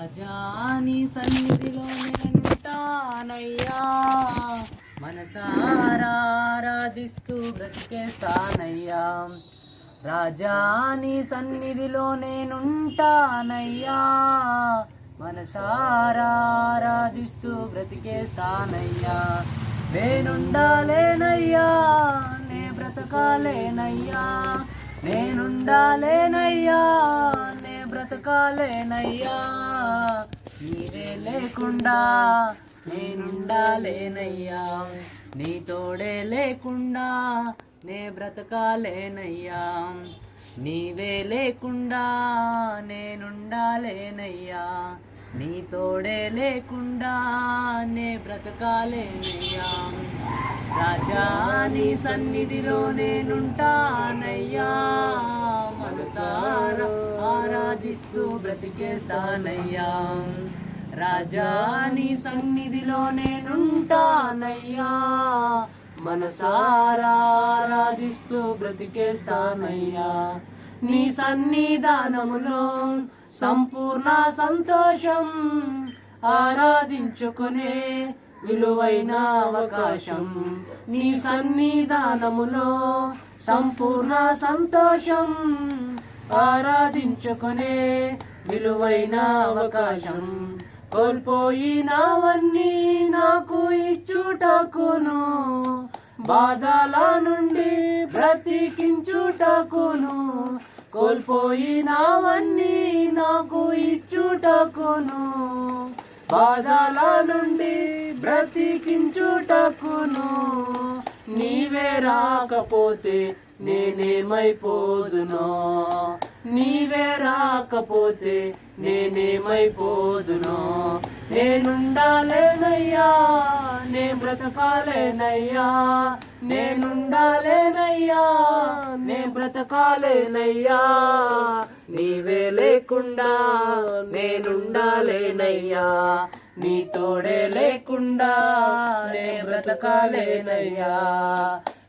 రాజా నీ సన్నిధిలో నేనుంటానయ్యా, మనసారా ఆరాధిస్తూ బ్రతికేస్తానయ్యా. రాజా నీ సన్నిధిలో నేనుంటానయ్యా, మనసారా ఆరాధిస్తూ బ్రతికేస్తానయ్యా. నేనుండాలేనయ్యా, నే బ్రతకాలేనయ్యా, నేనుండాలేనయ్యా, నే బ్రతకాలేనయ్యా. నీవే లేకుండా నేనుండాలేనయ్యా, నీ తోడే లేకుండా నే బ్రతకాలేనయ్యా. నీవే లేకుండా నేనుండాలేనయ్యా, నీ తోడే లేకుండా నే బ్రతకాలేనయ్యా. రాజా నీ సన్నిధిలో నేనుంటానయ్యా, మనసారా ఆరాధిస్తూ బ్రతికేస్తానయ్యా. రాజా నీ సన్నిధిలో నేనుంటానయ్యా, మనసారా ఆరాధిస్తూ బ్రతికేస్తానయ్యా. నీ సన్నిధానములో సంపూర్ణ సంతోషం, ఆరాధించుకునే విలువైన అవకాశం. నీ సన్నిధానములో సంపూర్ణ సంతోషం, ఆరాధించుకునే విలువైన అవకాశం. కోల్పోయినవన్నీ నాకు ఇచ్చుటకును, బాధల నుండి బ్రతికించుటకును. కోల్పోయినవన్నీ నాకు ఇచ్చుటకును, బాధల నుండి బ్రతికించుటకును. నీవే రాకపోతే నేనేమైపోదునో, నీవే రాకపోతే నేనేమైపోదునో. నేనుండాలేనయ్యా, నే బ్రతకాలేనయ్యా, నేనుండాలేనయ్యా, నే బ్రతకాలేనయ్యా. నీవే లేకుండా నేనుండాలేనయ్యా, నీ తోడే లేకుండా నే బ్రతకాలేనయ్యా.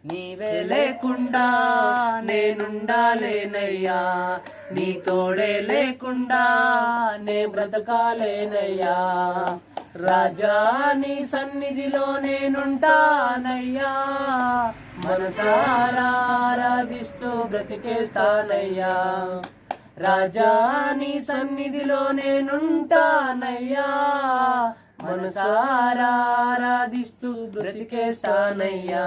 నీవే లేకుండా నేనుండాలేనయ్యా, నీ తోడే లేకుండా నే బ్రతకాలేనయ్యా. రాజా నీ సన్నిధిలో నేనుంటానయ్యా, మనసారా ఆరాధిస్తూ బ్రతికేస్తానయ్యా. రాజా నీ సన్నిధిలో నేనుంటానయ్యా, మనసారా ఆరాధిస్తూ బ్రతికేస్తానయ్యా.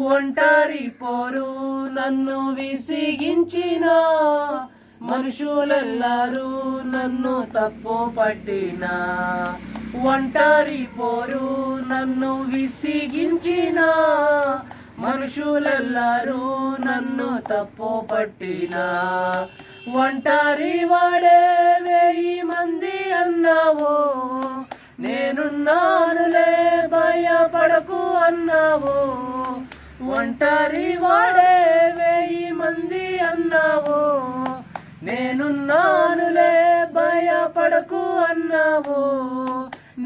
ఒంటరి పోరు నన్ను విసిగించిన, మనుషులెల్లరూ నన్ను తప్పు పట్టిన. ఒంటరి పోరు నన్ను విసిగించిన, మనుషులెల్లరూ నన్ను తప్పు పట్టిన. ఒంటరి వాడే 1000 మంది అన్నావు, నేనున్నానులే భయపడకు అన్నావు. ఒంటరి వాడే 1000 మంది అన్నావు, నేనున్నానులే భయపడకు అన్నావు.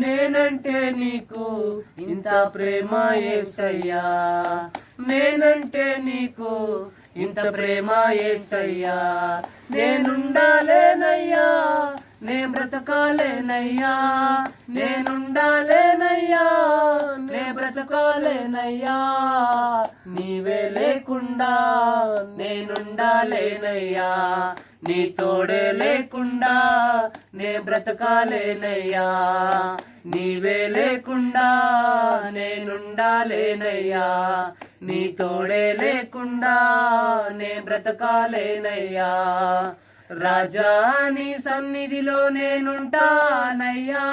నేనంటే నీకు ఇంత ప్రేమ యేసయ్యా, నేనంటే నీకు ఇంత ప్రేమ యేసయ్యా. నేనుండాలేనయ్యా, నే బ్రతకాలేనయ్యా, నేనుండాలేనయ్యా, నే బ్రతకాలేనయ్యా. నీవే లేకుండా నేనుండాలేనయ్యా, నీ తోడే లేకుండా నే బ్రతకాలేనయ్యా. నీవే లేకుండా నేనుండాలేనయ్యా, నీ తోడే లేకుండా నే బ్రతకాలేనయ్యా. రాజా నీ సన్నిధిలో నేనుంటానయ్యా,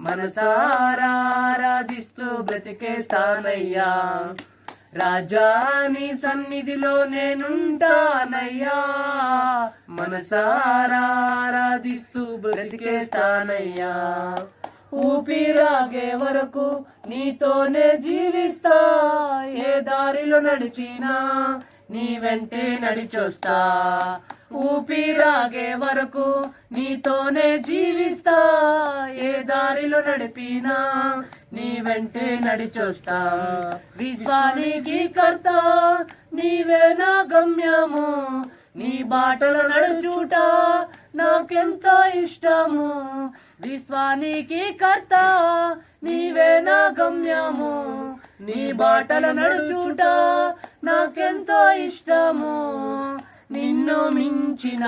మనసారా ఆరాధిస్తూ బ్రతికేస్తానయ్యా. రాజా నీ సన్నిధిలో నేనుంటానయ్యా, మనసారా ఆరాధిస్తూ బ్రతికేస్తానయ్యా. ఊపిరాగే వరకు నీతోనే జీవిస్తా, ఏ దారిలో నడిచినా నీ వెంటే నడిచొస్తా. ఊపిరాగే వరకు నీతోనే జీవిస్తా, ఏ దారిలో నడిపినా నీ వెంటే నడిచొస్తా. విశ్వానికి కర్త నీవే నా గమ్యము, నీ బాటలు నడుచుట నాకెంతో ఇష్టము. విశ్వానికి కర్త నీవే నా గమ్యము. నీ బాటల నడుచుట నాకెంతో ఇష్టము. నిన్ను మించిన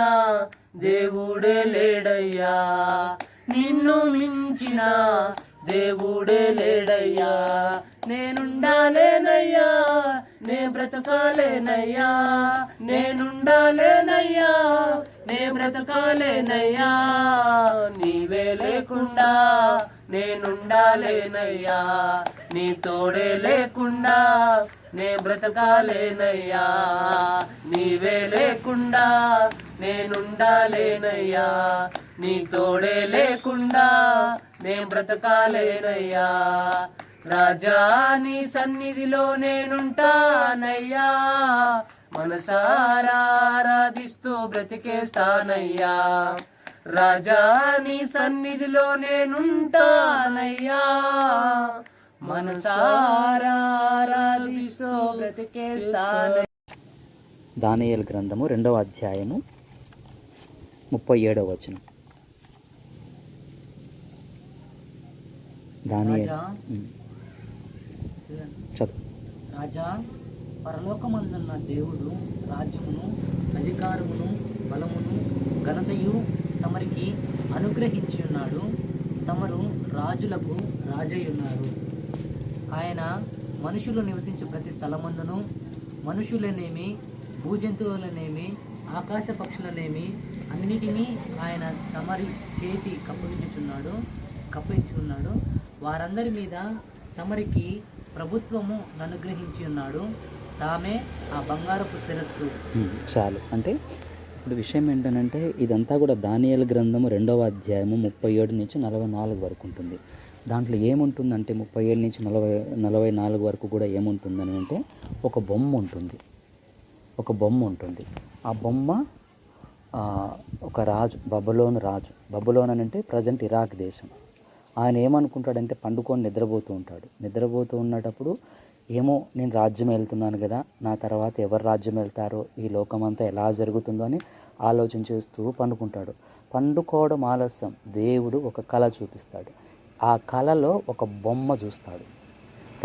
దేవుడే లేడయ్యా, నిన్ను మించిన దేవుడే లేడయ్యా. నేనుండాలేనయ్యా, నే బ్రతకాలేనయ్యా, నేనుండాలేనయ్యా, నే బ్రతకాలేనయ్యా. నీవే లేకుండా నేనుండాలేనయ్యా, నీ తోడే లేకుండా నే బ్రతకాలేనయ్యా. నీవే లేకుండా నేనుండాలేనయ్యా, నీ తోడే లేకుండా నే బ్రతకాలేనయ్యా. రాజా నీ సన్నిధిలో నేనుంటానయ్యా, మనసారా ఆరాధిస్తూ బ్రతికేస్తానయ్యా. రాజా నీ సన్నిధిలో నేనుంటానయ్యా, మనసారా ఆరాధిస్తూ బ్రతికేస్తానయ్యా. దానియేలు గ్రంథము 2వ అధ్యాయము 37వ వచనం. రాజా, పరలోకమందున్న దేవుడు రాజ్యమును, అధికారమును, బలమును, ఘనతయు తమరికి అనుగ్రహించి ఉన్నాడు. తమరు రాజులకు రాజయ్యున్నారు. ఆయన మనుషులు నివసించు ప్రతి స్థలమందును మనుషులనేమి, భూజంతువులనేమి, ఆకాశ పక్షులనేమి అన్నిటినీ ఆయన తమరి చేతి కప్పగించున్నాడు. వారందరి మీద తమరికి ప్రభుత్వము అనుగ్రహించి ఉన్నాడు. తామే ఆ బంగారపు శిరస్సు. చాలు. అంటే ఇప్పుడు విషయం ఏంటంటే ఇదంతా కూడా దానియేలు గ్రంథము 2వ అధ్యాయము 37 నుంచి 44 వరకు ఉంటుంది. దాంట్లో ఏముంటుందంటే 37 నుంచి 44 వరకు కూడా ఏముంటుందని అంటే ఒక బొమ్మ ఉంటుంది. ఆ బొమ్మ ఒక రాజు, బబులోన్ అని అంటే ప్రజెంట్ ఇరాక్ దేశం. ఆయన ఏమనుకుంటాడంటే పండుకొని నిద్రపోతూ ఉన్నప్పుడు ఏమో నేను రాజ్యం వెళ్తున్నాను కదా, నా తర్వాత ఎవరు రాజ్యం వెళ్తారో, ఈ లోకమంతా ఎలా జరుగుతుందో అని ఆలోచన చేస్తూ పండుకోవడం ఆలస్యం. దేవుడు ఒక కళ చూపిస్తాడు. ఆ కళలో ఒక బొమ్మ చూస్తాడు.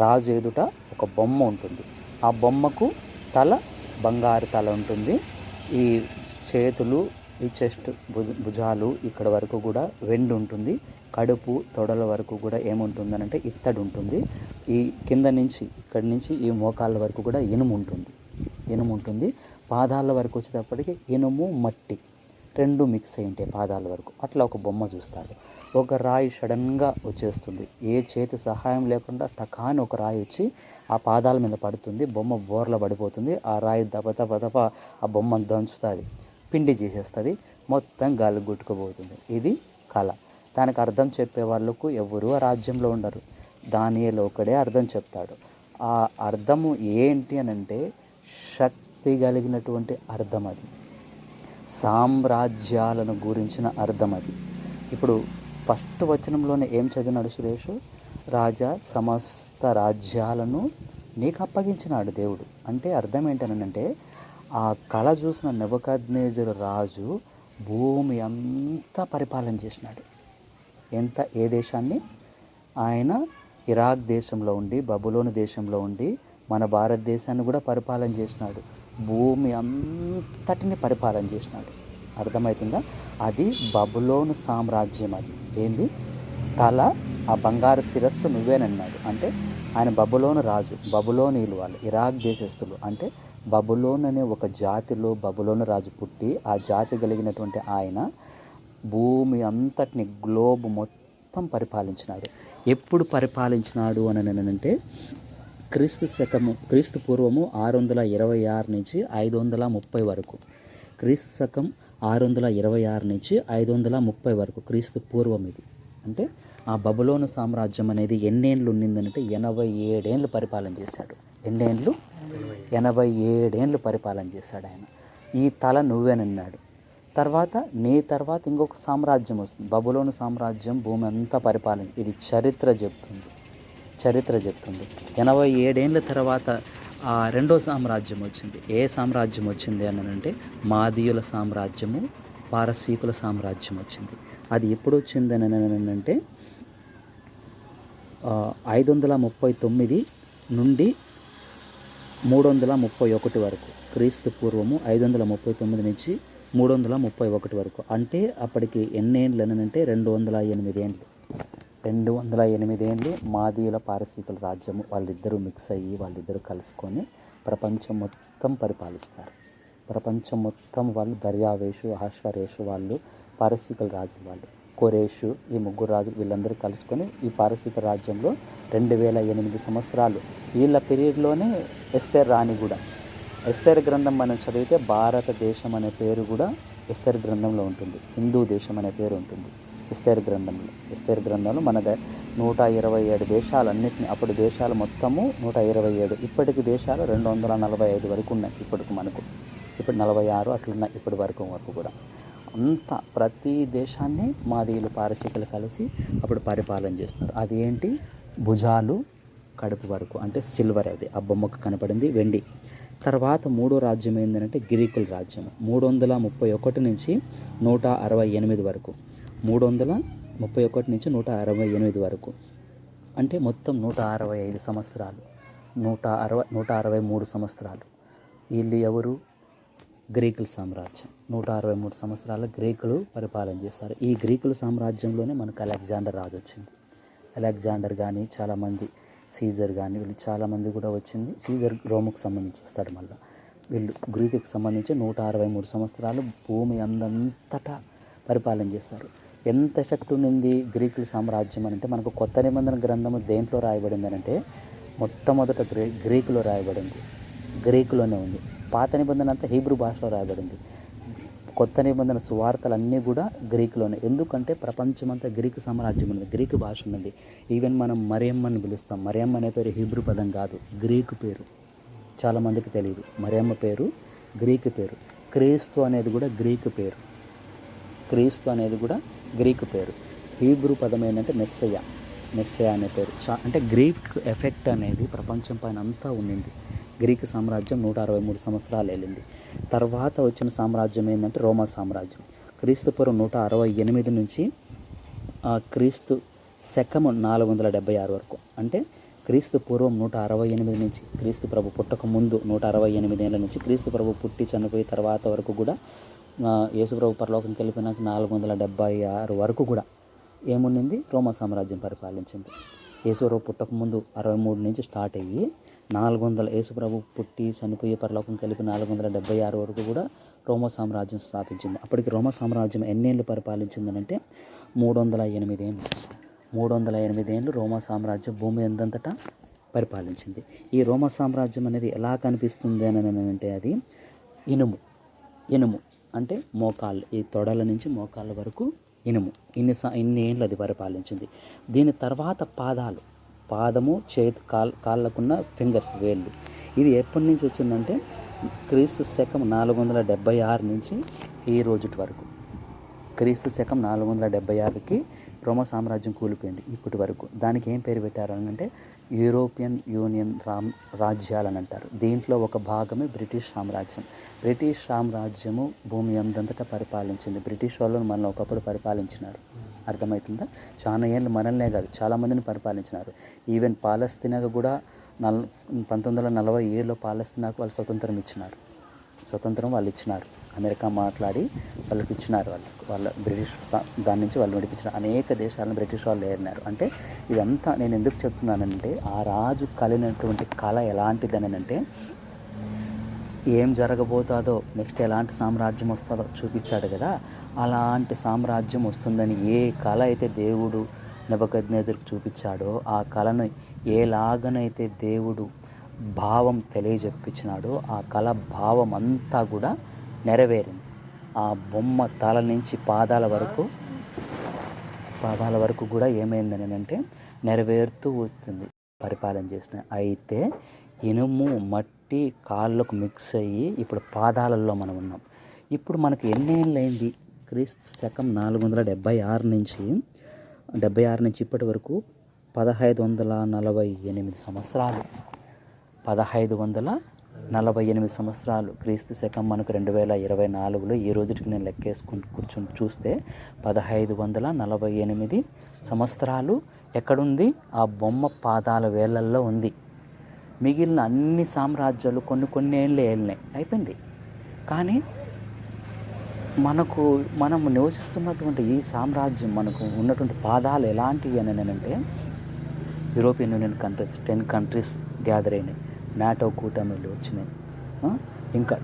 రాజు ఎదుట ఒక బొమ్మ ఉంటుంది. ఆ బొమ్మకు బంగారు తల ఉంటుంది. ఈ చేతులు, ఈ చెస్ట్, భుజాలు ఇక్కడ వరకు కూడా వెండి ఉంటుంది. కడుపు, తొడల వరకు కూడా ఏముంటుందని అంటే ఇత్తడి ఉంటుంది. ఈ కింద నుంచి ఇక్కడి నుంచి ఈ మోకాళ్ళ వరకు కూడా ఇనుము ఉంటుంది. పాదాల వరకు వచ్చేటప్పటికి ఇనుము, మట్టి రెండు మిక్స్ అయి ఉంటాయి పాదాల వరకు. అట్లా ఒక బొమ్మ చూస్తాడు. ఒక రాయి సడన్గా వచ్చేస్తుంది. ఏ చేతి సహాయం లేకుండా టకాని ఒక రాయి వచ్చి ఆ పాదాల మీద పడుతుంది. బొమ్మ బోర్ల పడిపోతుంది. ఆ రాయి దప ఆ బొమ్మను దంచుతుంది, పిండి చేసేస్తుంది, మొత్తం గాలి గుట్టుకుపోతుంది. ఇది కళ. దానికి అర్థం చెప్పే వాళ్ళకు ఎవరు ఆ రాజ్యంలో ఉండరు. దానియేలు ఒకడే అర్థం చెప్తాడు. ఆ అర్థము ఏంటి అని అంటే శక్తి కలిగినటువంటి అర్థం, అది సామ్రాజ్యాలను గురించిన అర్థం. అది ఇప్పుడు ఫస్ట్ వచనంలోనే ఏం చదివినాడు సురేష్? రాజా, సమస్త రాజ్యాలను నీకు అప్పగించినాడు దేవుడు. అంటే అర్థం ఏంటనంటే ఆ కళ చూసిన నెబుకద్నెజరు రాజు భూమి అంతా పరిపాలన చేసినాడు. ఏ దేశాన్ని? ఆయన ఇరాక్ దేశంలో ఉండి, బబులోను దేశంలో ఉండి మన భారతదేశాన్ని కూడా పరిపాలన చేసినాడు. భూమి అంతటిని పరిపాలన చేసినాడు. అర్థమవుతుందా? అది బబులోను సామ్రాజ్యం. అది ఏంది? తల, ఆ బంగారు శిరస్సు నువ్వేనన్నాడు. అంటే ఆయన బబులోను రాజు. బబులోనీలు వాళ్ళు ఇరాక్ దేశస్తులు. అంటే బబులోన్ అనే ఒక జాతిలో బబులోను రాజు పుట్టి ఆ జాతి కలిగినటువంటి ఆయన భూమి అంతటిని, గ్లోబ్ మొత్తం పరిపాలించినాడు. ఎప్పుడు పరిపాలించినాడు అని అంటే క్రీస్తు పూర్వము 626 నుంచి 530 వరకు. క్రీస్తు శకం 626 నుంచి 530 వరకు క్రీస్తు పూర్వం ఇది. అంటే ఆ బబులోను సామ్రాజ్యం అనేది ఎన్నేళ్ళు ఉండిందంటే 87 ఏళ్ళు పరిపాలన చేశాడు. ఎన్నేళ్ళు? 87 ఏళ్ళు పరిపాలన చేశాడు ఆయన. ఈ తల నువ్వేనన్నాడు. నీ తర్వాత ఇంకొక సామ్రాజ్యం వస్తుంది, బబులోను సామ్రాజ్యం. భూమి అంతా పరిపాలన. ఇది చరిత్ర చెప్తుంది. 87 ఏళ్ళ తర్వాత రెండో సామ్రాజ్యం వచ్చింది. ఏ సామ్రాజ్యం వచ్చింది అని అంటే మాదీయుల సామ్రాజ్యము పారసీకుల సామ్రాజ్యం వచ్చింది. అది ఎప్పుడు వచ్చిందని అంటే 539 నుండి 331 వరకు, క్రీస్తు పూర్వము 539 నుంచి 331 వరకు. అంటే అప్పటికి ఎన్ని ఏండ్లు అంటే 208 ఏండ్లు. 208 ఏండ్లు మాదీయుల పారసీకుల రాజ్యము. వాళ్ళిద్దరూ మిక్స్ అయ్యి వాళ్ళిద్దరూ కలుసుకొని ప్రపంచం మొత్తం పరిపాలిస్తారు. ప్రపంచం మొత్తం వాళ్ళు దర్యావేషు, అహష్వరేషు వాళ్ళు పారసీకుల రాజులు, వాళ్ళు కోరేషు, ఈ ముగ్గురు రాజులు వీళ్ళందరూ కలుసుకొని ఈ పారసీక రాజ్యంలో 2008 సంవత్సరాలు. వీళ్ళ పీరియడ్లోనే ఎస్తేర్ రాణి కూడా, ఎస్తేర్ గ్రంథం మనం చదివితే భారతదేశం అనే పేరు కూడా ఎస్తేర్ గ్రంథంలో ఉంటుంది. హిందూ దేశం అనే పేరు ఉంటుంది ఎస్తేర్ గ్రంథంలో. ఎస్తేర్ గ్రంథంలో మన 127 దేశాలన్నింటినీ, అప్పుడు దేశాలు మొత్తము 127, ఇప్పటికి దేశాలు 245 వరకు ఉన్నాయి. ఇప్పుడు 46 అట్లున్నాయి ఇప్పటి వరకు కూడా. అంత ప్రతి దేశాన్ని మాదీయులు పారసీకులు కలిసి అప్పుడు పరిపాలన చేస్తున్నారు. అది ఏంటి, భుజాలు కడుపు వరకు, అంటే సిల్వర్, అది ఆ బొమ్మకు కనపడింది వెండి. తర్వాత మూడో రాజ్యం ఏంటంటే గ్రీకుల రాజ్యం. 331 నుంచి 168 వరకు, 331 నుంచి 168 వరకు, అంటే మొత్తం 165 సంవత్సరాలు, 163 సంవత్సరాలు. వీళ్ళు ఎవరు, గ్రీకుల సామ్రాజ్యం. 163 సంవత్సరాల గ్రీకులు పరిపాలన చేస్తారు. ఈ గ్రీకుల సామ్రాజ్యంలోనే మనకు అలెగ్జాండర్ రాజు వచ్చింది. అలెగ్జాండర్ కానీ చాలామంది, సీజర్ కానీ, వీళ్ళు చాలామంది కూడా వచ్చింది. సీజర్ రోముకు సంబంధించి వస్తాడు. మళ్ళీ వీళ్ళు గ్రీకుకి సంబంధించి 163 సంవత్సరాలు భూమి అందంతటా పరిపాలన చేస్తారు. ఎంత ఎఫెక్ట్ ఉంది గ్రీకుల సామ్రాజ్యం అంటే, మనకు కొత్త నిబంధన గ్రంథము దేంట్లో రాయబడింది అంటే మొట్టమొదట గ్రీకులో రాయబడింది, గ్రీకులోనే ఉంది. పాత నిబంధన అంతా హీబ్రూ భాషలో రాయబడింది. కొత్త నిబంధన సువార్తలన్నీ కూడా గ్రీకులోనే. ఎందుకంటే ప్రపంచమంతా గ్రీకు సామ్రాజ్యం ఉంది, గ్రీకు భాష ఉన్నది. ఈవెన్ మనం మరియమ్మ అని పిలుస్తాం. మరియమ్మ అనే పేరు హీబ్రూ పదం కాదు, గ్రీకు పేరు. చాలామందికి తెలియదు. మరియమ్మ పేరు గ్రీకు పేరు. క్రీస్తు అనేది కూడా గ్రీకు పేరు. క్రీస్తు అనేది కూడా గ్రీకు పేరు. హీబ్రూ పదం ఏంటంటే మెస్సయ్య. మెస్సయ్య అనే పేరు. అంటే గ్రీక్ ఎఫెక్ట్ అనేది ప్రపంచం పైన అంతా ఉండింది. గ్రీకు సామ్రాజ్యం 163 సంవత్సరాలు వెళ్ళింది. తర్వాత వచ్చిన సామ్రాజ్యం ఏంటంటే రోమా సామ్రాజ్యం. క్రీస్తు పూర్వం 168 నుంచి క్రీస్తు శకము 476 వరకు, అంటే క్రీస్తు పూర్వం 168 నుంచి క్రీస్తు ప్రభు పుట్టక ముందు 168 ఏళ్ళ నుంచి క్రీస్తు ప్రభు పుట్టి చనిపోయి తర్వాత వరకు కూడా, యేసు ప్రభు పరలోకంకి వెళ్ళిపోయినాక 476 వరకు కూడా ఏముండింది, రోమా సామ్రాజ్యం పరిపాలించింది. యేసు ప్రభు పుట్టక ముందు 63 నుంచి స్టార్ట్ అయ్యి 400, యేసు ప్రభు పుట్టి చనిపోయి పరలోకంకి వెళ్ళి 476 వరకు కూడా రోమా సామ్రాజ్యం స్థాపించింది. అప్పటికి రోమా సామ్రాజ్యం ఎన్నేళ్ళు పరిపాలించిందనంటే 308 ఏళ్ళు. 308 ఏళ్ళు రోమా సామ్రాజ్యం భూమి అందంతటా పరిపాలించింది. ఈ రోమా సామ్రాజ్యం అనేది ఎలా కనిపిస్తుంది అని అంటే, అది ఇనుము అంటే మోకాళ్ళు, ఈ తొడల నుంచి మోకాళ్ళ వరకు ఇనుము. ఇన్ని ఏళ్ళు అది పరిపాలించింది. దీని తర్వాత పాదము, చేతి, కాళ్ళకున్న ఫింగర్స్, వేళ్ళు. ఇది ఎప్పటి నుంచి వచ్చిందంటే క్రీస్తు శకం 476 నుంచి ఈ రోజుటి వరకు. క్రీస్తు శకం 476కి రోమా సామ్రాజ్యం కూలిపోయింది ఇప్పటి వరకు. దానికి ఏం పేరు పెట్టారు అంటే యూరోపియన్ యూనియన్ రాజ్యాలు అని అంటారు. దీంట్లో ఒక భాగమే బ్రిటిష్ సామ్రాజ్యం. బ్రిటిష్ సామ్రాజ్యము భూమి అందంతటా పరిపాలించింది. బ్రిటిష్ వాళ్ళు మనల్ని ఒకప్పుడు పరిపాలించినారు, అర్థమవుతుందా? చాలా ఏళ్ళు మనల్నే కాదు చాలామందిని పరిపాలించినారు. ఈవెన్ పాలస్తీనాకు కూడా 1947లో పాలస్తీనాకు వాళ్ళు స్వతంత్రం ఇచ్చినారు. స్వతంత్రం వాళ్ళు ఇచ్చినారు. అమెరికా మాట్లాడి వాళ్ళకి ఇచ్చినారు. వాళ్ళ బ్రిటిష్ దాని నుంచి వాళ్ళు నడిపించినారు. అనేక దేశాలను బ్రిటిష్ వాళ్ళు ఏరినారు. అంటే ఇదంతా నేను ఎందుకు చెప్తున్నానంటే, ఆ రాజు కలిగినటువంటి కళ ఎలాంటిదని అంటే, ఏం జరగబోతుందో, నెక్స్ట్ ఎలాంటి సామ్రాజ్యం వస్తుందో చూపించాడు కదా. అలాంటి సామ్రాజ్యం వస్తుందని ఏ కళ అయితే దేవుడు నెబుకద్నెజరుకు చూపించాడో, ఆ కళను ఏలాగనైతే దేవుడు భావం తెలియజెప్పించినాడో, ఆ కళ భావం అంతా కూడా నెరవేరింది. ఆ బొమ్మ తల నుంచి పాదాల వరకు కూడా ఏమైందని అంటే నెరవేరుతూ వస్తుంది పరిపాలన చేసిన. అయితే ఇనుము, మట్టి కాళ్ళకు మిక్స్ అయ్యి ఇప్పుడు పాదాలలో మనం ఉన్నాం. ఇప్పుడు మనకు ఎన్నేళ్ళైంది, క్రీస్తు శకం 476 నుంచి ఇప్పటి వరకు 1548 సంవత్సరాలు. 1548 48 సంవత్సరాలు క్రీస్తు శకం మనకు 2024లో ఈ రోజుకి నేను లెక్కేసుకుని కూర్చొని చూస్తే 1548 సంవత్సరాలు ఎక్కడుంది? ఆ బొమ్మ పాదాల వేళ్ళల్లో ఉంది. మిగిలిన అన్ని సామ్రాజ్యాలు కొన్ని ఏళ్ళే ఏళ్ళనే అయిపోయింది. కానీ మనం నివసిస్తున్నటువంటి ఈ సామ్రాజ్యం, మనకు ఉన్నటువంటి పాదాలు ఎలాంటివి అని అంటే, European union countries 10 countries gather అయినాయి, నాటో కూటమిలు వచ్చినాయి, ఇంకా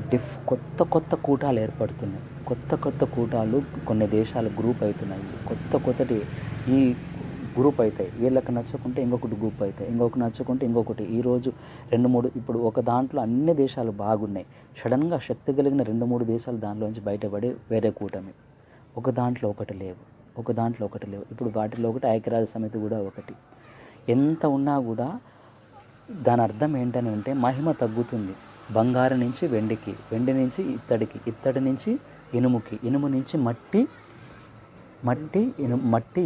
కొత్త కూటాలు ఏర్పడుతున్నాయి, కొత్త కూటాలు కొన్ని దేశాలు గ్రూప్ అవుతున్నాయి, కొత్తటి ఈ గ్రూప్ అవుతాయి. వీళ్ళకి నచ్చకుంటే ఇంకొకటి గ్రూప్ అవుతాయి, ఇంకొకటి నచ్చకుంటే ఇంకొకటి. ఈరోజు 2-3 ఇప్పుడు ఒక దాంట్లో అన్ని దేశాలు బాగున్నాయి, సడన్గా శక్తి కలిగిన 2-3 దేశాలు దాంట్లోంచి బయటపడి వేరే కూటమి, ఒక దాంట్లో ఒకటి లేవు. ఇప్పుడు వాటిలో ఒకటి ఐక్యరాజ్య సమితి కూడా ఒకటి. ఎంత ఉన్నా కూడా దాని అర్థం ఏంటని అంటే, మహిమ తగ్గుతుంది. బంగారం నుంచి వెండికి, వెండి నుంచి ఇత్తడికి, ఇత్తడి నుంచి ఇనుముకి, ఇనుము నుంచి మట్టి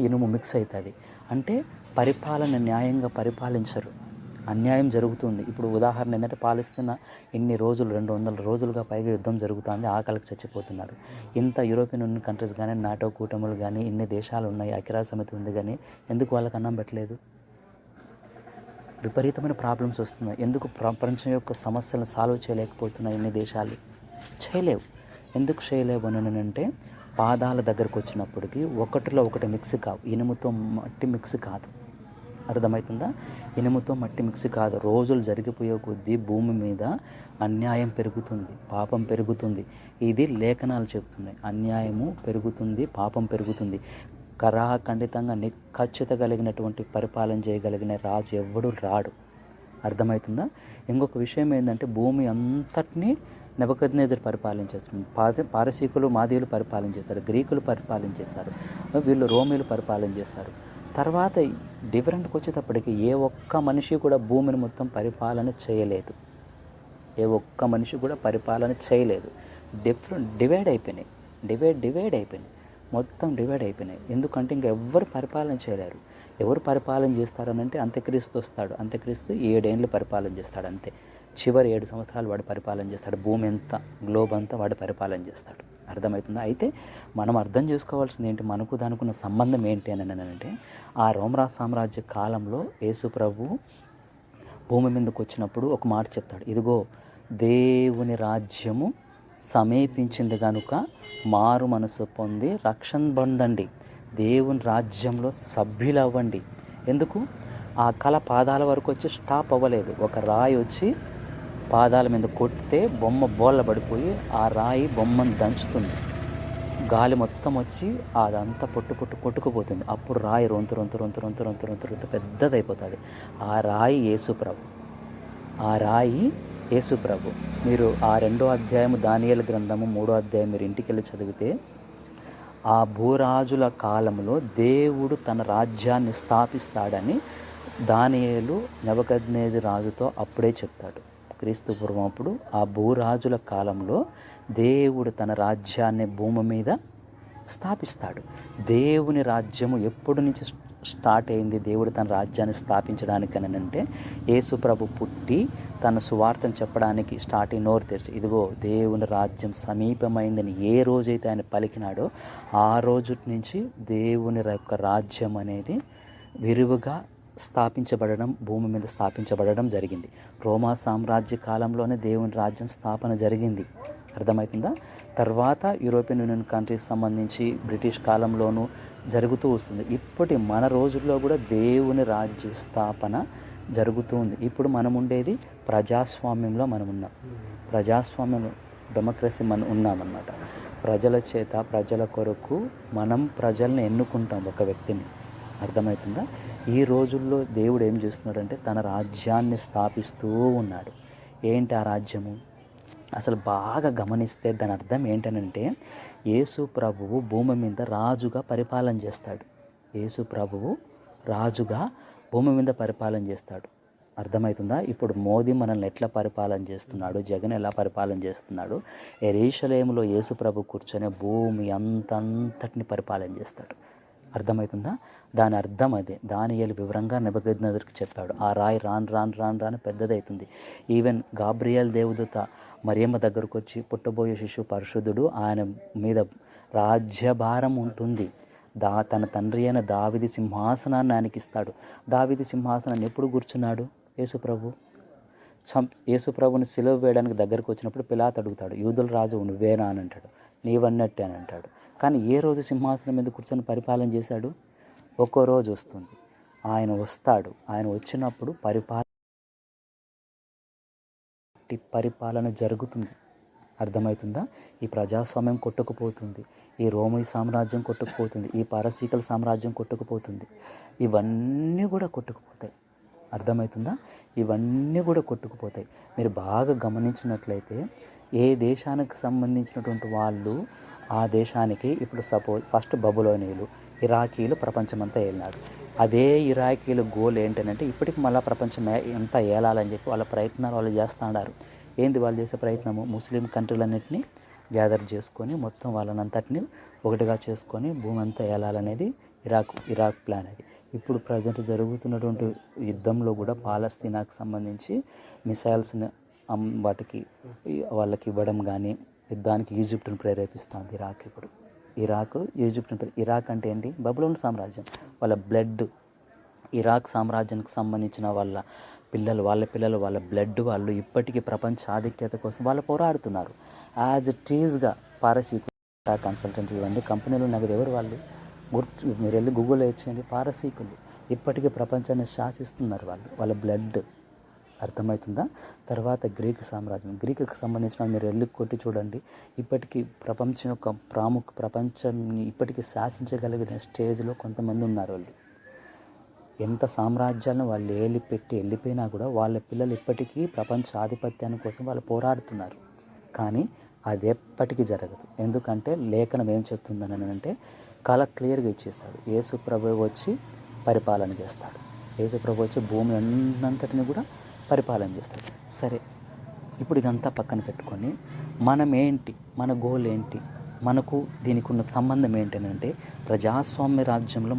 ఇనుము మిక్స్ అవుతుంది. అంటే పరిపాలన న్యాయంగా పరిపాలించరు, అన్యాయం జరుగుతుంది. ఇప్పుడు ఉదాహరణ ఏంటంటే, పాలస్తీనా ఇన్ని రోజులు 200 రోజులుగా పైగా యుద్ధం జరుగుతుంది, ఆకలికి చచ్చిపోతున్నారు. ఇంత యూరోపియన్ యూనియన్ కంట్రీస్ కానీ, నాటో కూటములు కానీ, ఇన్ని దేశాలు ఉన్నాయి, ఐక్యరాజ్య సమితి ఉంది, కానీ ఎందుకు వాళ్ళకి అన్నం పెట్టలేదు? విపరీతమైన ప్రాబ్లమ్స్ వస్తున్నాయి. ఎందుకు ప్రపంచం యొక్క సమస్యలను సాల్వ్ చేయలేకపోతున్నాయి ఇన్ని దేశాలు? చేయలేవు. ఎందుకు చేయలేవు అని అంటే, పాదాల దగ్గరకు వచ్చినప్పటికీ ఒకటిలో ఒకటి మిక్స్ కావు, ఇనుముతో మట్టి మిక్స్ కాదు. అర్థమవుతుందా? ఇనుముతో మట్టి మిక్స్ కాదు. రోజులు జరిగిపోయే కొద్దీ భూమి మీద అన్యాయం పెరుగుతుంది, పాపం పెరుగుతుంది. ఇది లేఖనాలు చెప్తున్నాయి. అన్యాయము పెరుగుతుంది, పాపం పెరుగుతుంది. కరాఖండితంగా నిఖచ్చిత కలిగినటువంటి పరిపాలన చేయగలిగిన రాజు ఎవడు రాడు. అర్థమవుతుందా? ఇంకొక విషయం ఏంటంటే, భూమి అంతటినీ నెబుకద్నెజరు పరిపాలించేస్తారు. పారసీకులు, మాదీయులు పరిపాలించేస్తారు, గ్రీకులు పరిపాలించేశారు, వీళ్ళు రోమీలు పరిపాలన చేశారు. తర్వాత డిఫరెంట్కి వచ్చేటప్పటికి ఏ ఒక్క మనిషి కూడా భూమిని మొత్తం పరిపాలన చేయలేదు. డివైడ్ అయిపోయినాయి, మొత్తం డివైడ్ అయిపోయినాయి. ఎందుకంటే ఇంకా ఎవ్వరు పరిపాలన చేయలేరు. ఎవరు పరిపాలన చేస్తారనంటే, అంత్యక్రీస్తు వస్తాడు. అంత్యక్రీస్తు 7 ఏళ్ళు పరిపాలన చేస్తాడు, అంతే. చివరి 7 సంవత్సరాలు వాడు పరిపాలన చేస్తాడు. భూమి అంతా, గ్లోబ్ అంతా వాడు పరిపాలన చేస్తాడు. అర్థమవుతుందా? అయితే మనం అర్థం చేసుకోవాల్సింది ఏంటి, మనకు దానికున్న సంబంధం ఏంటి అని అంటే, ఆ రోమరాజ సామ్రాజ్య కాలంలో యేసు ప్రభువు భూమి మీదకి వచ్చినప్పుడు ఒక మాట చెప్తాడు, ఇదిగో దేవుని రాజ్యము సమీపించింది కనుక మారు మనసు పొంది రక్షణ పొందండి, దేవుని రాజ్యంలో సభ్యులవ్వండి. ఎందుకు? ఆ కళ పాదాల వరకు వచ్చి స్టాప్ అవ్వలేదు. ఒక రాయి వచ్చి పాదాల మీద కొడితే బొమ్మ బోళ్ళ పడిపోయి ఆ రాయి బొమ్మను దంచుతుంది. గాలి మొత్తం వచ్చి అదంతా కొట్టుకుపోతుంది. అప్పుడు రాయి రొంతు పెద్దదైపోతుంది. ఆ రాయి యేసు ప్రభు. మీరు ఆ 2వ అధ్యాయము దానియేలు గ్రంథము 3వ అధ్యాయం మీరు ఇంటికి వెళ్ళి చదివితే, ఆ భూరాజుల కాలంలో దేవుడు తన రాజ్యాన్ని స్థాపిస్తాడని దానియేలు నెబుకద్నెజరు రాజుతో అప్పుడే చెప్తాడు. క్రీస్తు పూర్వం అప్పుడు ఆ భూరాజుల కాలంలో దేవుడు తన రాజ్యాన్ని భూమి మీద స్థాపిస్తాడు. దేవుని రాజ్యము ఎప్పటి నుంచి స్టార్ట్ అయింది? దేవుడు తన రాజ్యాన్ని స్థాపించడానికని అంటే, యేసు ప్రభు పుట్టి తన సువార్తను చెప్పడానికి స్టార్టింగ్ నోరు తెరిచి, ఇదిగో దేవుని రాజ్యం సమీపమైందని ఏ రోజైతే ఆయన పలికినాడో ఆ రోజు నుంచి దేవుని యొక్క రాజ్యం అనేది విరివిగా స్థాపించబడడం, భూమి మీద స్థాపించబడడం జరిగింది. రోమా సామ్రాజ్య కాలంలోనే దేవుని రాజ్యం స్థాపన జరిగింది. అర్థమవుతుందా? తర్వాత యూరోపియన్ యూనియన్ కంట్రీస్ సంబంధించి బ్రిటిష్ కాలంలోనూ జరుగుతూ వస్తుంది. ఇప్పటి మన రోజుల్లో కూడా దేవుని రాజ్య స్థాపన జరుగుతూ ఉంది. ఇప్పుడు మనం ఉండేది ప్రజాస్వామ్యంలో మనం ఉన్నాం. ప్రజాస్వామ్యం, డెమోక్రసీ మనం ఉన్నామన్నమాట. ప్రజల చేత, ప్రజల కొరకు మనం ప్రజల్ని ఎన్నుకుంటాం, ఒక వ్యక్తిని. అర్థమవుతుందా? ఈ రోజుల్లో దేవుడు ఏం చేస్తున్నాడంటే, తన రాజ్యాన్ని స్థాపిస్తూ ఉన్నాడు. ఏంటి ఆ రాజ్యము? అసలు బాగా గమనిస్తే దాని అర్థం ఏంటనంటే, యేసు ప్రభువు భూమి మీద రాజుగా పరిపాలన చేస్తాడు. యేసు ప్రభువు రాజుగా భూమి మీద పరిపాలన చేస్తాడు. అర్థమవుతుందా? ఇప్పుడు మోదీ మనల్ని ఎట్లా పరిపాలన చేస్తున్నాడు, జగన్ ఎలా పరిపాలన చేస్తున్నాడు, యెరూషలేములో యేసు ప్రభు కూర్చొని భూమి అంతటిని పరిపాలన చేస్తాడు. అర్థమవుతుందా? దాని అర్థం అదే. దానియేలు వివరంగా నెబుకద్నెజరుకి చెప్పాడు. ఆ రాయి రాను రాను రాను రాను పెద్దదవుతుంది. ఈవెన్ గాబ్రియేల్ దేవదూత మరియమ్మ దగ్గరకు వచ్చి పుట్టబోయే శిశువు పరిశుద్ధుడు, ఆయన మీద రాజ్యభారం ఉంటుంది, తన తండ్రి అయిన దావీదు సింహాసనాన్ని ఆయనకి ఇస్తాడు. దావీదు సింహాసనాన్ని ఎప్పుడు కూర్చున్నాడు? యేసుప్రభు. యేసుప్రభుని సిలువ వేయడానికి దగ్గరకు వచ్చినప్పుడు పిలాతు అడుగుతాడు, యూదుల రాజు నువ్వేనా అని అంటాడు. నీవన్నట్టే అని అంటాడు. కానీ ఏ రోజు సింహాసనం మీద కూర్చొని పరిపాలన చేశాడు? ఒక్కో రోజు వస్తుంది, ఆయన వస్తాడు. ఆయన వచ్చినప్పుడు పరిపాలన జరుగుతుంది. అర్థమవుతుందా? ఈ ప్రజాస్వామ్యం కొట్టుకుపోతుంది, ఈ రోమీ సామ్రాజ్యం కొట్టుకుపోతుంది, ఈ పారసీకల సామ్రాజ్యం కొట్టుకుపోతుంది. ఇవన్నీ కూడా కొట్టుకుపోతాయి. అర్థమవుతుందా? ఇవన్నీ కూడా కొట్టుకుపోతాయి. మీరు బాగా గమనించినట్లయితే ఏ దేశానికి సంబంధించినటువంటి వాళ్ళు ఆ దేశానికి, ఇప్పుడు సపోజ్ ఫస్ట్ బబులోనీయులు, ఇరాకీలు ప్రపంచమంతా ఏలినారు. అదే ఇరాకీల గోల్ ఏంటంటే ఇప్పటికి మళ్ళీ ప్రపంచం అంతా ఏలాలని చెప్పి వాళ్ళ ప్రయత్నాలు వాళ్ళు చేస్తున్నారు. ఏంది వాళ్ళు చేసే ప్రయత్నము? ముస్లిం కంట్రీలన్నింటినీ గ్యాదర్ చేసుకొని మొత్తం వాళ్ళనంతటిని ఒకటిగా చేసుకొని భూమి అంతా ఏలాలనేది ఇరాక్ ప్లాన్. అది ఇప్పుడు ప్రజెంట్ జరుగుతున్నటువంటి యుద్ధంలో కూడా పాలస్తీనాకు సంబంధించి మిసైల్స్ని వాళ్ళకి ఇవ్వడం కానీ, యుద్ధానికి ఈజిప్ట్ను ప్రేరేపిస్తుంది ఇరాక్. ఇప్పుడు ఇరాక్ అంటే ఏంటి? బబులోన్ సామ్రాజ్యం. వాళ్ళ బ్లడ్, ఇరాక్ సామ్రాజ్యానికి సంబంధించిన వాళ్ళ పిల్లలు వాళ్ళ బ్లడ్ వాళ్ళు ఇప్పటికీ ప్రపంచ ఆధిక్యత కోసం వాళ్ళు పోరాడుతున్నారు. యాజ్ ఇట్ ఈజ్గా పారసీకులు, కన్సల్టెంట్, ఇవన్నీ కంపెనీలు ఉన్నది. ఎవరు వాళ్ళు? మీరు వెళ్ళి గూగుల్లో ఇచ్చేయండి. పారసీకులు ఇప్పటికీ ప్రపంచాన్ని శాసిస్తున్నారు వాళ్ళ బ్లడ్. అర్థమవుతుందా? తర్వాత గ్రీకు సామ్రాజ్యం, గ్రీకుకి సంబంధించిన మీరు వెళ్ళి కొట్టి చూడండి. ఇప్పటికీ ప్రపంచం యొక్క ప్రపంచాన్ని ఇప్పటికీ శాసించగలిగిన స్టేజ్లో కొంతమంది ఉన్నారు. వాళ్ళు ఎంత సామ్రాజ్యాలను వాళ్ళు వెళ్ళిపోయినా కూడా వాళ్ళ పిల్లలు ఇప్పటికీ ప్రపంచ ఆధిపత్యాన్ని కోసం వాళ్ళు పోరాడుతున్నారు. కానీ అది ఎప్పటికీ జరగదు. ఎందుకంటే లేఖనం ఏం చెప్తుందని అంటే కళ క్లియర్గా ఇచ్చేస్తాడు. యేసు ప్రభువు వచ్చి పరిపాలన చేస్తాడు. యేసు ప్రభు వచ్చి భూమి అన్నంతటిని కూడా పరిపాలన చేస్తాడు. సరే, ఇప్పుడు ఇదంతా పక్కన పెట్టుకొని మనం ఏంటి, మన గోల్ ఏంటి, మనకు దీనికి ఉన్న సంబంధం ఏంటంటే ప్రజాస్వామ్య రాజ్యంలో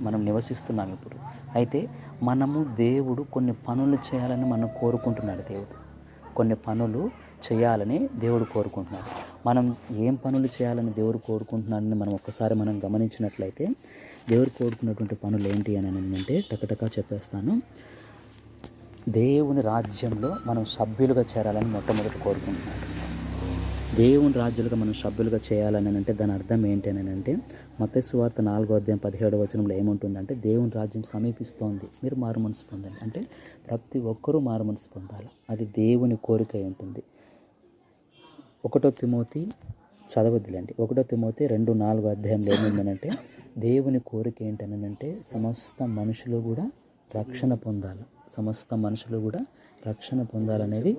మనం నివసిస్తున్నాం ఇప్పుడు. అయితే దేవుడు కొన్ని పనులు చేయాలని మనం కోరుకుంటున్నాడు. దేవుడు కొన్ని పనులు చేయాలని దేవుడు కోరుకుంటున్నాడు. మనం ఏం పనులు చేయాలని దేవుడు కోరుకుంటున్నాడని మనం గమనించినట్లయితే దేవుడు కోరుకున్నటువంటి పనులు ఏంటి అని అంటే టకటకా చెప్పేస్తాను. దేవుని రాజ్యంలో మనం సభ్యులుగా చేరాలని మొట్టమొదటి కోరుకుంటున్నాడు. దేవుని రాజ్యాలుగా మనం సభ్యులుగా చేయాలని అంటే దాని అర్థం ఏంటి అని అంటే మత్తయి సువార్త 4:17 ఏముంటుందంటే దేవుని రాజ్యం సమీపిస్తోంది, మీరు మారుమనసు పొందండి. అంటే ప్రతి ఒక్కరూ మారుమనసు పొందాలి. అది దేవుని కోరిక ఉంటుంది. 1 తిమోతి చదవద్దులేండి. 1 తిమోతి 2:4 ఏముందనంటే దేవుని కోరిక ఏంటనంటే సమస్త మనుషులు కూడా రక్షణ పొందాలి. రక్షణ పొందాలనేది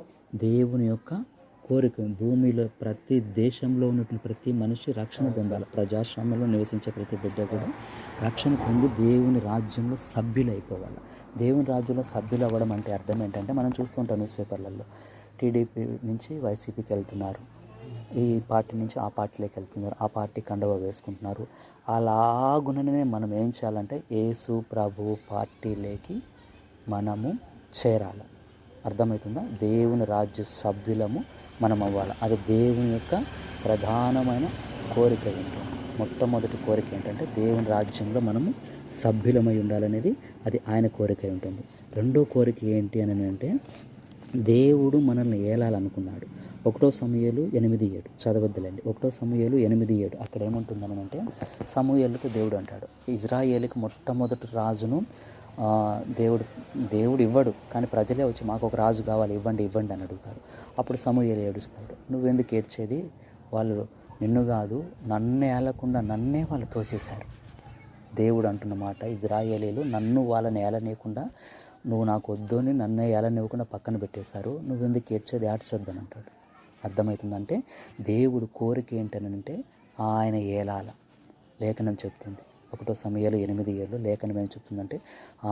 దేవుని యొక్క కోరిక. భూమిలో ప్రతి దేశంలో ఉన్నటువంటి ప్రతి మనిషి రక్షణ పొందాలి. ప్రజాస్వామ్యంలో నివసించే ప్రతి బిడ్డ కూడా రక్షణ పొంది దేవుని రాజ్యంలో సభ్యులు అయిపోవాలి. దేవుని రాజ్యంలో సభ్యులు అవ్వడం అంటే అర్థం ఏంటంటే మనం చూస్తూ ఉంటాం న్యూస్ పేపర్లలో, టీడీపీ నుంచి వైసీపీకి వెళ్తున్నారు, ఈ పార్టీ నుంచి ఆ పార్టీలోకి వెళ్తున్నారు, ఆ పార్టీ కండవ వేసుకుంటున్నారు. అలాగుననే మనం ఏం చేయాలంటే యేసు ప్రభు పార్టీలోకి మనము చేరాలి. అర్థమవుతుందా? దేవుని రాజ్య సభ్యులము మనం అవ్వాలి. అది దేవుని యొక్క ప్రధానమైన కోరిక ఏంటంటే మొట్టమొదటి కోరిక ఏంటంటే దేవుని రాజ్యంలో మనము సభ్యులమై ఉండాలనేది అది ఆయన కోరిక ఉంటుంది. రెండో కోరిక ఏంటి అని అంటే దేవుడు మనల్ని ఏలాలనుకున్నాడు. 1 సమూయేలు 8:7 చదవద్దులేండి. 1 సమూయేలు 8:7 అక్కడ ఏముంటుందని అంటే సమూయేలుకు దేవుడు అంటాడు, ఇజ్రాయేలుకి మొట్టమొదటి రాజును దేవుడు ఇవ్వడు, కానీ ప్రజలే వచ్చి మాకు ఒక రాజు కావాలి, ఇవ్వండి అని అడుగుతారు. అప్పుడు సమూయేలు ఏడుస్తాడు, నువ్వెందుకు ఏడ్చేది, వాళ్ళు నిన్ను కాదు నన్ను ఏలకుండా నన్నే వాళ్ళు తోసేశారు. దేవుడు అంటున్న మాట, ఇజ్రాయేలీలు నన్ను వాళ్ళని ఏలనీయకుండా నువ్వు నాకు వద్దు అని నన్నే ఏలనివ్వకుండా పక్కన పెట్టేశారు, నువ్వెందుకు ఏడ్చేది, ఏడ్చొద్దని అంటాడు. అర్థమవుతుందంటే దేవుడు కోరిక ఏంటనంటే ఆయన ఏలాల. లేఖనం చెప్తుంది 1 సమూయేలు 8:7 లేఖనం ఏం చెప్తుందంటే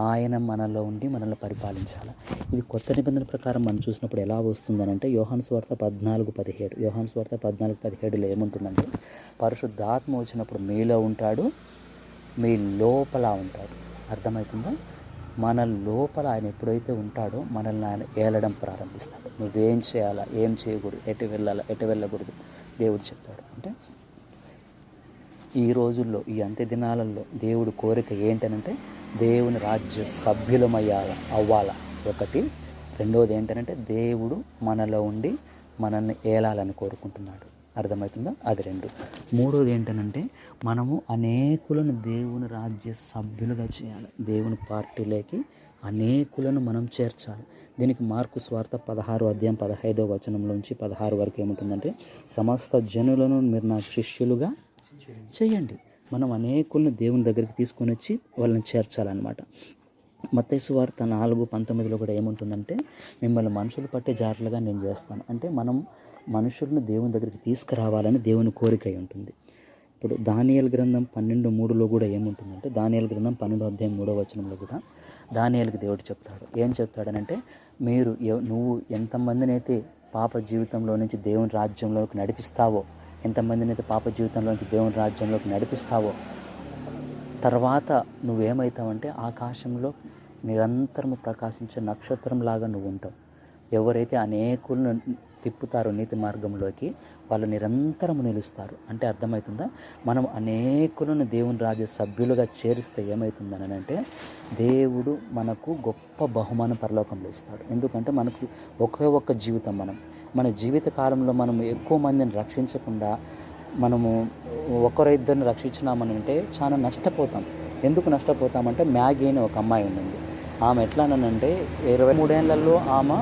ఆయన మనలో ఉండి మనల్ని పరిపాలించాలి. ఇది కొత్త నిబంధన ప్రకారం మనం చూసినప్పుడు ఎలా వస్తుందనంటే యోహాను సువార్త 14:17 ఏముంటుందంటే పరిశుద్ధాత్మ వచ్చినప్పుడు మీలో ఉంటాడు, మీ లోపల ఉంటాడు. అర్థమవుతుందా? మన లోపల ఆయన ఎప్పుడైతే ఉంటాడో మనల్ని ఆయన ఏలడం ప్రారంభిస్తాడు. నువ్వేం చేయాలా, ఏం చేయకూడదు, ఎటు వెళ్ళాలా, ఎటు వెళ్ళకూడదు దేవుడు చెప్తాడు. అంటే ఈ రోజుల్లో, ఈ అంత్య దినాలలో దేవుడు కోరిక ఏంటనంటే దేవుని రాజ్య అవ్వాలా ఒకటి. రెండోది ఏంటంటే దేవుడు మనలో ఉండి మనల్ని ఏలాలని కోరుకుంటున్నాడు. అర్థమవుతుందా? అది రెండు. మూడోది ఏంటనంటే మనము అనేకులను దేవుని రాజ్య సభ్యులుగా చేయాలి. దేవుని పార్టీలోకి అనేకులను మనం చేర్చాలి. దీనికి మార్కు సువార్త 16:15 16 వరకు ఏముంటుందంటే, సమస్త జనులను మీరు నాకు శిష్యులుగా చేయండి. మనం అనేకులను దేవుని దగ్గరికి తీసుకొని వచ్చి వాళ్ళని చేర్చాలన్నమాట. మత్తయి సువార్త 4:19 కూడా ఏముంటుందంటే, మిమ్మల్ని మనుషులు పట్టే జారులుగా నేను చేస్తాను. అంటే మనం మనుషులను దేవుని దగ్గరికి తీసుకురావాలని దేవుని కోరిక ఉంటుంది. ఇప్పుడు దానియేలు గ్రంథం 12:3 కూడా ఏముంటుందంటే, దానియేలు గ్రంథం 12:3 కూడా దానియేలుకి దేవుడు చెప్తాడు. ఏం చెప్తాడనంటే, నువ్వు ఎంతమందిని అయితే పాప జీవితంలో నుంచి దేవుని రాజ్యంలోకి నడిపిస్తావో, ఎంతమందిని అయితే పాప జీవితంలో నుంచి దేవుని రాజ్యంలోకి నడిపిస్తావో, తర్వాత నువ్వేమవుతావంటే ఆకాశంలో నిరంతరము ప్రకాశించే నక్షత్రంలాగా నువ్వు ఉంటావు. ఎవరైతే అనేకులను తిప్పుతారో నీతి మార్గంలోకి, వాళ్ళు నిరంతరము నిలుస్తారు. అంటే అర్థమవుతుందా? మనం అనేకులను దేవుని రాజ్య సభ్యులుగా చేరిస్తే ఏమవుతుందని అంటే, దేవుడు మనకు గొప్ప బహుమానం పరలోకంలో ఇస్తాడు. ఎందుకంటే మనకు ఒక్క జీవితం, మన జీవిత కాలంలో మనం ఎక్కువ మందిని రక్షించకుండా మనము ఒకరిద్దరిని రక్షించినామనంటే చాలా నష్టపోతాం. ఎందుకు నష్టపోతామంటే, మ్యాగీ అని ఒక అమ్మాయి ఉండింది. ఆమె ఎట్లానంటే 23 ఏళ్లలో ఆమె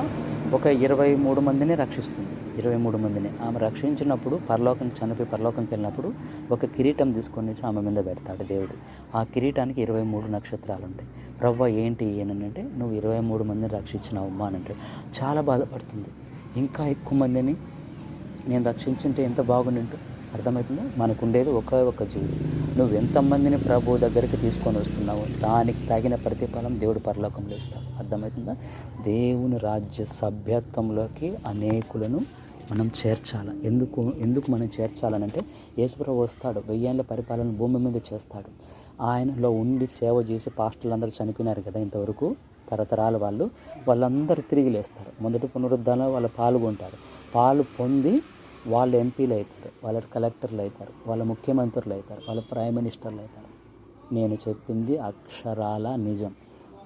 ఒక 23 మందిని రక్షిస్తుంది. 23 మందిని ఆమె రక్షించినప్పుడు చనిపోయి పరలోకంకి వెళ్ళినప్పుడు ఒక కిరీటం తీసుకొని ఆమె మీద పెడతాడు దేవుడు. ఆ కిరీటానికి 23 నక్షత్రాలు ఉంటాయి. ప్రభువా ఏంటి ఏనంటే, నువ్వు 23 మందిని రక్షించినావమ్మా అని అంటే చాలా బాధపడుతుంది. ఇంకా ఎక్కువ మందిని నేను రక్షించుంటే ఎంత బాగుండింటూ. అర్థమవుతుందా? మనకు ఉండేది ఒక్క జీవితం. నువ్వు ఎంతమందిని ప్రభు దగ్గరికి తీసుకొని వస్తున్నావు, దానికి తగిన ప్రతిఫలం దేవుడు పరలోకంలో ఇస్తాడు. అర్థమవుతుందా? దేవుని రాజ్య సభ్యత్వంలోకి అనేకులను మనం చేర్చాలి. ఎందుకు మనం చేర్చాలనంటే, యేసుప్రభు వస్తాడు, 1000 ఏళ్ల పరిపాలన భూమి మీద చేస్తాడు. ఆయనలో ఉండి సేవ చేసి పాస్టర్లు అందరూ చనిపోయినారు కదా ఇంతవరకు, తరతరాల వాళ్ళందరూ తిరిగి లేస్తారు. మొదటి పునరుద్ధానంలో వాళ్ళు పాల్గొంటారు. పాలు పొంది వాళ్ళు ఎంపీలు అవుతారు, వాళ్ళ కలెక్టర్లు అవుతారు, వాళ్ళ ముఖ్యమంత్రులు అవుతారు, వాళ్ళ ప్రైమ్ మినిస్టర్లు అవుతారు. నేను చెప్పింది అక్షరాల నిజం.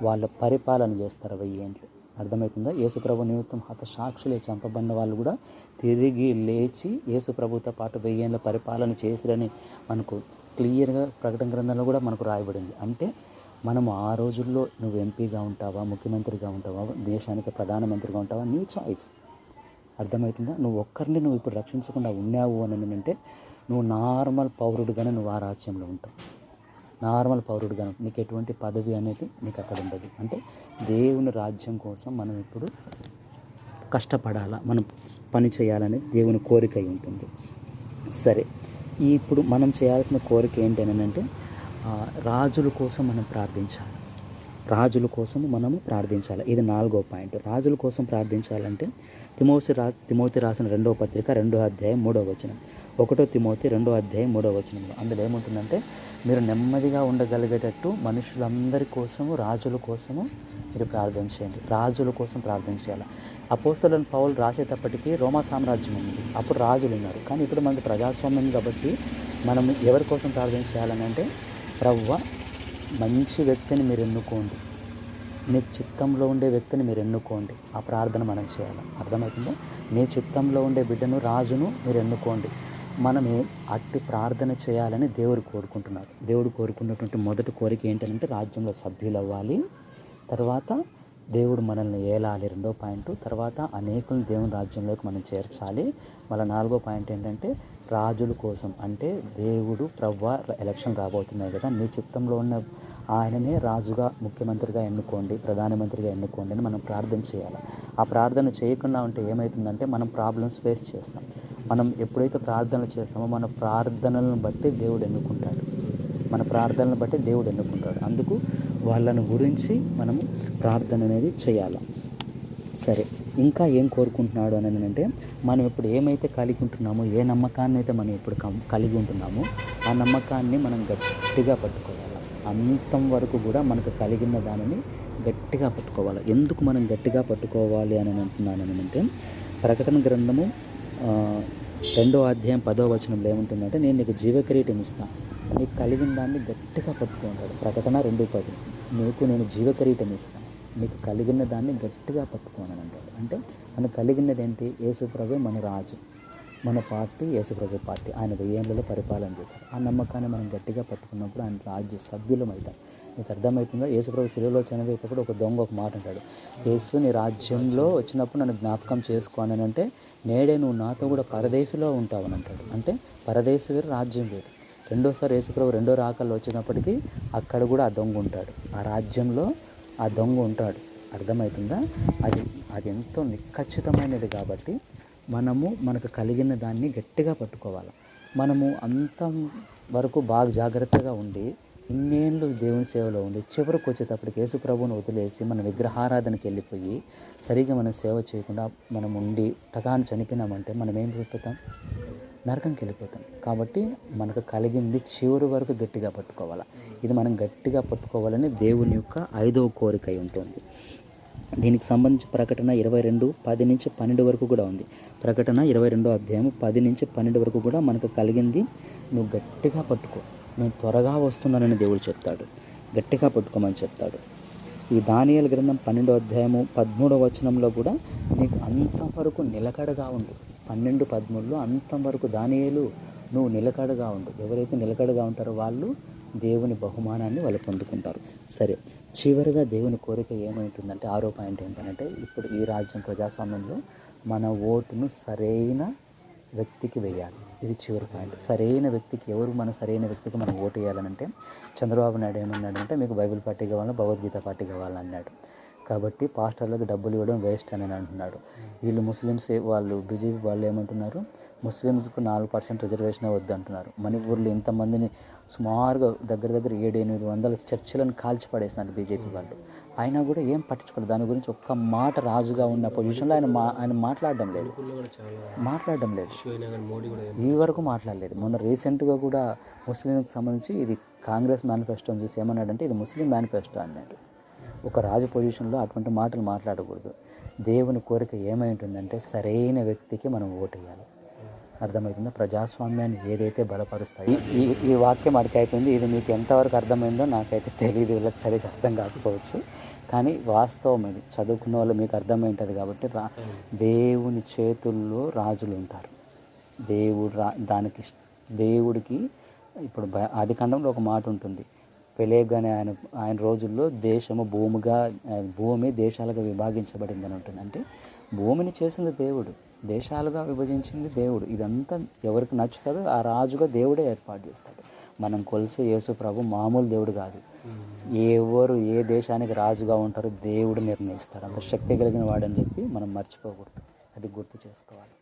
వాళ్ళ పరిపాలన చేస్తారు 1000 ఏళ్ళు. అర్థమవుతుందా? యేసుప్రభు నిమిత్తం హతసాక్షులే చంపబడిన వాళ్ళు కూడా తిరిగి లేచి యేసుప్రభుతో పాటు 1000 ఏళ్ళ పరిపాలన చేసిరని మనకు క్లియర్గా ప్రకటన గ్రంథంలో కూడా మనకు రాయబడింది. అంటే మనం ఆ రోజుల్లో నువ్వు ఎంపీగా ఉంటావా, ముఖ్యమంత్రిగా ఉంటావా, దేశానికి ప్రధానమంత్రిగా ఉంటావా, నీ చాయిస్. అర్థమవుతుందా? నువ్వు ఇప్పుడు రక్షించకుండా ఉన్నావు అని అంటే, నువ్వు నార్మల్ పౌరుడుగానే నువ్వు ఆ రాజ్యంలో ఉంటావు. నార్మల్ పౌరుడుగా నీకు ఎటువంటి పదవి అనేది నీకు అక్కడ ఉండదు. అంటే దేవుని రాజ్యం కోసం మనం ఇప్పుడు కష్టపడాలా, మనం పని చేయాలనేది దేవుని కోరిక అయి ఉంటుంది. సరే, ఇప్పుడు మనం చేయాల్సిన కోరిక ఏంటనంటే, రాజుల కోసం మనం ప్రార్థించాలి. రాజుల కోసం మనము ప్రార్థించాలి. ఇది 4వ పాయింట్. రాజుల కోసం ప్రార్థించాలంటే తిమోతి రాసిన 2వ పత్రిక 2వ అధ్యాయం 3వ వచనం, 1 తిమోతి 2వ అధ్యాయం 3వ వచనంలో అందులో ఏముంటుందంటే, మీరు నెమ్మదిగా ఉండగలిగేటట్టు మనుషులందరి కోసము, రాజుల కోసము మీరు ప్రార్థన చేయండి. రాజుల కోసం ప్రార్థన చేయాలి. అపోస్తలుడైన పౌలు రాసేటప్పటికీ రోమా సామ్రాజ్యం ఉంది, అప్పుడు రాజులు ఉన్నారు. కానీ ఇప్పుడు మనకి ప్రజాస్వామ్యం కాబట్టి మనం ఎవరి కోసం ప్రార్థన చేయాలని అంటే, ప్రభువా మంచి వ్యక్తిని మీరు ఎన్నుకోండి, నీ చిత్తంలో ఉండే వ్యక్తిని మీరు ఎన్నుకోండి. ఆ ప్రార్థన మనం చేయాలి. అర్థమవుతుందా? నీ చిత్తంలో ఉండే బిడ్డను, రాజును మీరు ఎన్నుకోండి. మనమే అట్టి ప్రార్థన చేయాలని దేవుడు కోరుకుంటున్నారు. దేవుడు కోరుకున్నటువంటి మొదటి కోరిక ఏంటంటే, రాజ్యంలో సభ్యులు అవ్వాలి. తర్వాత దేవుడు మనల్ని ఏలాలి, 2వ పాయింట్. తర్వాత అనేకులను దేవుని రాజ్యంలోకి మనం చేర్చాలి. మళ్ళీ 4వ పాయింట్ ఏంటంటే, రాజుల కోసం, అంటే దేవుడు ప్రభువా ఎలక్షన్ రాబోతున్నాయి కదా, నీ చిత్తంలో ఉన్న ఆయననే రాజుగా, ముఖ్యమంత్రిగా ఎన్నుకోండి, ప్రధానమంత్రిగా ఎన్నుకోండి అని మనం ప్రార్థన చేయాలి. ఆ ప్రార్థన చేయకుండా ఉంటే ఏమవుతుందంటే, మనం ప్రాబ్లమ్స్ ఫేస్ చేస్తాం. మనం ఎప్పుడైతే ప్రార్థనలు చేస్తామో మన ప్రార్థనలను బట్టి దేవుడు ఎన్నుకుంటాడు. అందుకు వాళ్ళని గురించి మనము ప్రార్థన అనేది చేయాలి. సరే, ఇంకా ఏం కోరుకుంటున్నాడు అని అంటే, మనం ఇప్పుడు ఏమైతే కలిగి ఉంటున్నామో, ఏ నమ్మకాన్ని అయితే మనం ఇప్పుడు కలిగి ఉంటున్నామో, ఆ నమ్మకాన్ని మనం గట్టిగా పట్టుకోవాలి. అంతం వరకు కూడా మనకు కలిగిన దానిని గట్టిగా పట్టుకోవాలి. ఎందుకు మనం గట్టిగా పట్టుకోవాలి అని అంటున్నానంటే, ప్రకటన గ్రంథము 2వ అధ్యాయం 10వ వచనంలో ఏముంటుందంటే, నేను నీకు జీవకిరీటం ఇస్తాను, నీకు కలిగిన దాన్ని గట్టిగా పట్టుకుంటాడు. ప్రకటన 2:10, నీకు నేను జీవకిరీటం ఇస్తాను, నీకు కలిగిన దాన్ని గట్టిగా పట్టుకోనని అంటాడు. అంటే మనకు కలిగినది ఏంటి? యేసుప్రభు మన రాజు, మన పార్టీ యేసుప్రభు పార్టీ. ఆయన 1000 ఏళ్లలో పరిపాలన చేస్తారు. ఆ నమ్మకాన్ని మనం గట్టిగా పట్టుకున్నప్పుడు ఆయన రాజ్య సభ్యులం అవుతాం. మీకు అర్థమవుతుందో? యేసుప్రభు శిలువలో చనిపోయేటప్పుడు ఒక దొంగ ఒక మాట అంటాడు, యేసు నీ రాజ్యంలో వచ్చినప్పుడు నన్ను జ్ఞాపకం చేసుకోని అంటే, నేడే నువ్వు నాతో కూడా పరదేశంలో ఉంటావని అంటాడు. అంటే పరదేశం వేరు, రాజ్యం వేరు. రెండోసారి యేసుప్రభు రెండో రాకల్లో వచ్చినప్పటికీ అక్కడ కూడా ఆ దొంగ ఉంటాడు, ఆ రాజ్యంలో ఆ దొంగ ఉంటాడు. అర్థమవుతుందా? అది ఎంతో నిఖచ్చితమైనది. కాబట్టి మనకు కలిగిన దాన్ని గట్టిగా పట్టుకోవాలి. మనము అంత వరకు బాగా జాగ్రత్తగా ఉండి ఇన్నేళ్ళు దేవుని సేవలో ఉండి చివరికి వచ్చేటప్పటికి యేసు ప్రభువును వదిలేసి మన విగ్రహారాధనకి వెళ్ళిపోయి సరిగ్గా మనం సేవ చేయకుండా మనం ఉండి టకాన్ని చనిపోయినామంటే మనం ఏం అయిపోతాం? నరకంకి వెళ్ళిపోతాం. కాబట్టి మనకు కలిగింది చివరి వరకు గట్టిగా పట్టుకోవాలి. ఇది మనం గట్టిగా పట్టుకోవాలని దేవుని యొక్క 5వ కోరిక అయి ఉంటుంది. దీనికి సంబంధించి ప్రకటన 22:10-12 వరకు కూడా ఉంది. ప్రకటన 22వ అధ్యాయం 10-12 వరకు కూడా మనకు కలిగింది నువ్వు గట్టిగా పట్టుకో, నేను త్వరగా వస్తున్నానని దేవుడు చెప్తాడు. గట్టిగా పట్టుకోమని చెప్తాడు. ఈ దానియేలు గ్రంథం 12వ అధ్యాయము 13వ వచనంలో కూడా నీకు అంతవరకు నిలకడగా ఉండు. 12:13లో అంతవరకు దానియేలు నువ్వు నిలకడగా ఉండు. ఎవరైతే నిలకడగా ఉంటారో వాళ్ళు దేవుని బహుమానాన్ని వాళ్ళు పొందుకుంటారు. సరే, చివరిగా దేవుని కోరిక ఏమైంటుందంటే 6వ పాయింట్ ఏంటంటే, ఇప్పుడు ఈ రాజ్యం ప్రజాస్వామ్యంలో మన ఓటును సరైన వ్యక్తికి వేయాలి. ఇది చివరి పాయింట్. సరైన వ్యక్తికి మన సరైన వ్యక్తికి మనం ఓటు వేయాలనంటే, చంద్రబాబు నాయుడు ఏమన్నాడంటే, మీకు బైబిల్ పార్టీ కావాలన్నా భగవద్గీత పార్టీ కావాలని అన్నాడు. కాబట్టి పాస్టర్లకు డబ్బులు ఇవ్వడం వేస్ట్ అని అంటున్నాడు. వీళ్ళు ముస్లిమ్స్ వాళ్ళు బీజేపీ వాళ్ళు ఏమంటున్నారు, ముస్లిమ్స్కు 4% రిజర్వేషన్ వద్దు అంటున్నారు. మణిపూర్లో ఇంతమందిని సుమారుగా దగ్గర 700-800 చర్చిలను కాల్చి పడేసినారు బీజేపీ వాళ్ళు. అయినా కూడా ఏం పట్టించుకోలేదు. దాని గురించి ఒక్క మాట రాజుగా ఉన్న పొజిషన్లో ఆయన మాట్లాడడం లేదు. ఈ వరకు మాట్లాడలేదు. మొన్న రీసెంట్గా కూడా ముస్లింకి సంబంధించి ఇది కాంగ్రెస్ మేనిఫెస్టోని చూసి ఏమన్నాడంటే, ఇది ముస్లిం మేనిఫెస్టో అన్నాడు. ఒక రాజు పొజిషన్లో అటువంటి మాటలు మాట్లాడకూడదు. దేవుని కోరిక ఏమై ఉంటుందంటే, సరైన వ్యక్తికి మనం ఓటు వేయాలి. అర్థమవుతుందా? ప్రజాస్వామ్యాన్ని ఏదైతే బలపరుస్తాయి. ఈ వాక్యం అడికైపోయింది. ఇది మీకు ఎంతవరకు అర్థమైందో నాకైతే తెలియదు, వీళ్ళకి సరిగ్గా అర్థం కాకపోవచ్చు. కానీ వాస్తవం ఇది. చదువుకున్న వాళ్ళు మీకు అర్థమైంటుంది. కాబట్టి దేవుని చేతుల్లో రాజులు ఉంటారు. దేవుడికి ఇప్పుడు ఆదికాండంలో ఒక మాట ఉంటుంది, పెలేగ్ అనే ఆయన రోజుల్లో భూమి దేశాలుగా విభాగించబడింది అని ఉంటుంది. అంటే భూమిని చేసింది దేవుడు, దేశాలుగా విభజించింది దేవుడు. ఇదంతా ఎవరికి నచ్చుతుందో ఆ రాజుగా దేవుడే ఏర్పాటు చేస్తాడు. మనం కొలిసే యేసు ప్రభు మామూలు దేవుడు కాదు. ఎవరు ఏ దేశానికి రాజుగా ఉంటారో దేవుడు నిర్ణయిస్తాడు. అంత శక్తి కలిగిన వాడని చెప్పి మనం మర్చిపోకూడదు. అది గుర్తు చేసుకోవాలి.